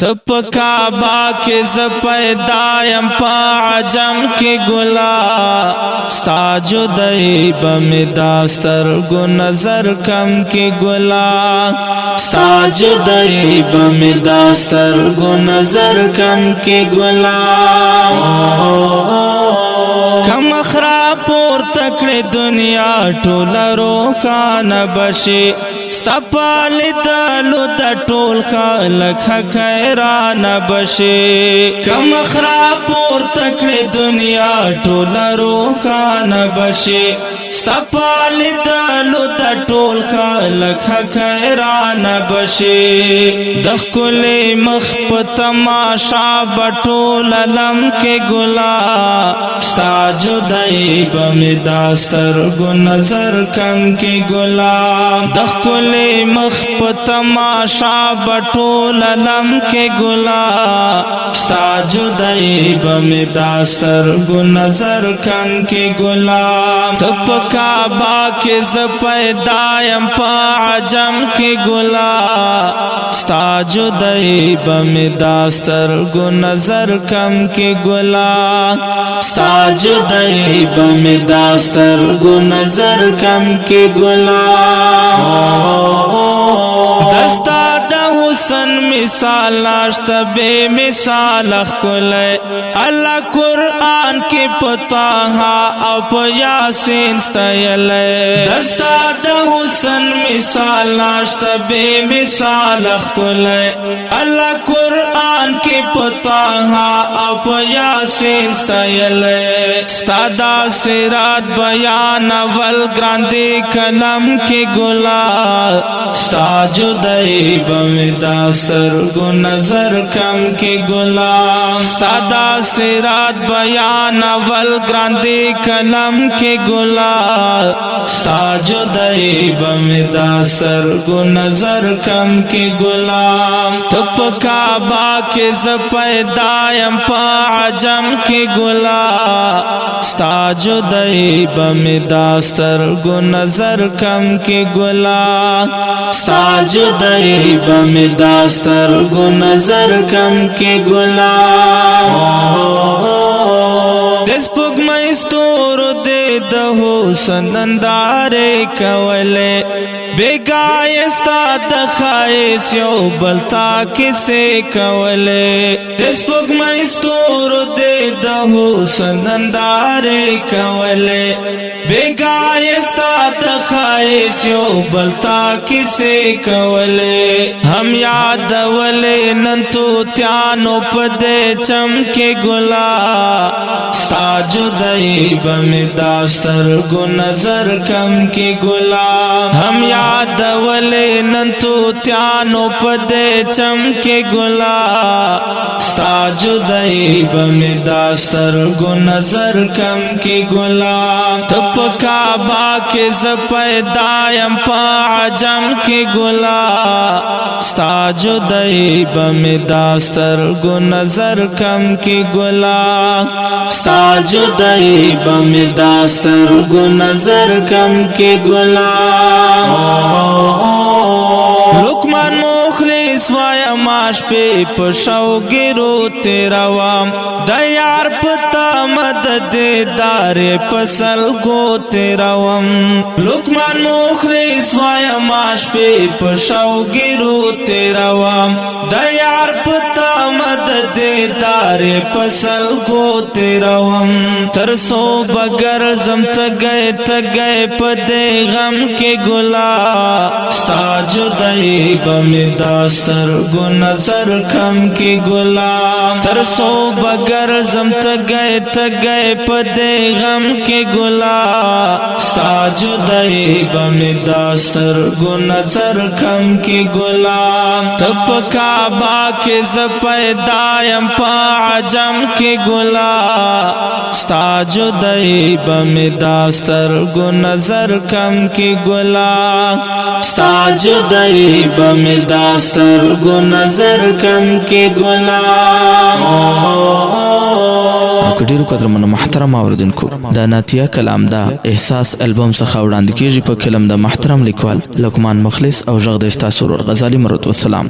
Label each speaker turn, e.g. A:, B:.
A: تپ کعبہ کے زپیدایم پا عجم کی گلا ستا جدائی بمداستر گو نظر کم کی گلا ستا جدائی بمداستر گو نظر کم کی گلا کم اخرا پور تکڑی دنیا ټول روخان بشی ستا پالی دالو دا ټول خلق خیران بشی کم اخرا پور تکڑی دنیا ټول روخان بشی ستا پالی دالو دا ټول خلق خیران بشی دخ کلی مخ پتماشا بطول علم کے گلا ستا جدائی بمداستر گو نظر کم کی گلا دخ کلی مخ پتماشا بطول علم کے گلا ستا جدائی بمداستر گو نظر کم کی گلا تپ کعبہ کے زپیدایم پا عجم کی گلا ستا جدائی بمداستر گو نظر کم کی گلا ستا جدائی بمداستر گو نظر کم کی گلا دستا دا حسن مثال ناشتا بے مثال اخکلے اللہ قرآن کی پتاہا اپ یاسین ستیلے دستا دا حسن مثال ناشتا بے مثال اخکلے اللہ قرآن کی پتاہا اپ یاسین ستیلے ستادا سرات بیان اول گراندی کلم کی گلا ستا جدائی بمداستر گو نظر کم کی گلا ستادا سرات بیان اول گراندی کلم کی گلا ستا جدائی بمداستر گو نظر کم کی گلا تپ کعبہ کے زپیدایم پا عجم کی گلا ستا جدائی بمداستر گو نظر کم کی گلا ستا جدائی بمداستر گو نظر کم کی گلا دس پگ مستور دے دہو سنندارے کولے بیگایستا دخائیس یو بلتا کسے کولے دس پگ مستور دے دہو سنندارے کولے بیگایستا دخائیس یو بلتا کسے کولے ہم یاد ولے ننتو تیانو پدے چمکے گلا ستا جدائی بمداستر گو نظر کم کی گلا ہم یاد ولے ننتو تیانو پدے چمکے گلا ستا جدائی بمداستر گو نظر کم کی گلا تپ کعبہ کے زپیدایم پا عجم کی گلا ستا جدائی بمداستر گو نظر کم کی گلا ستا جدائی بمداستر گو نظر کم کی گلا لقمان مخلص وایا ماش پہ پشاو گرو تیرا وام دیار پتا مدد دار پسل گو تیرا وام لقمان مخلص وایا ماش پہ پشاو گرو تیرا وام دیار پتا مدد دار پسل گو تیرا وام ترسو بگر زم تگئے پدے غم کے گلا ستا جدائی بمداستر گو نظر کم کی گلا ترسو بگر زم تگئے پدے غم کے گلا ستا جدائی بمداستر گو نظر کم کی گلا تپ کعبہ کے زپیدایم پا عجم کی گلا ستا جدائی بمداستر گو نظر کم کی گلا ستا جدائی بمداستر گو نظر کم کی گلا
B: ډیرو قدرمنو محترم اوریدونکو دا ناتیه کلام دا احساس البم څخه وړاندې کیږي په کلم د محترم لیکوال لقمان مخلص او ژغ د استاد سرور غزالی مرحمت والسلام.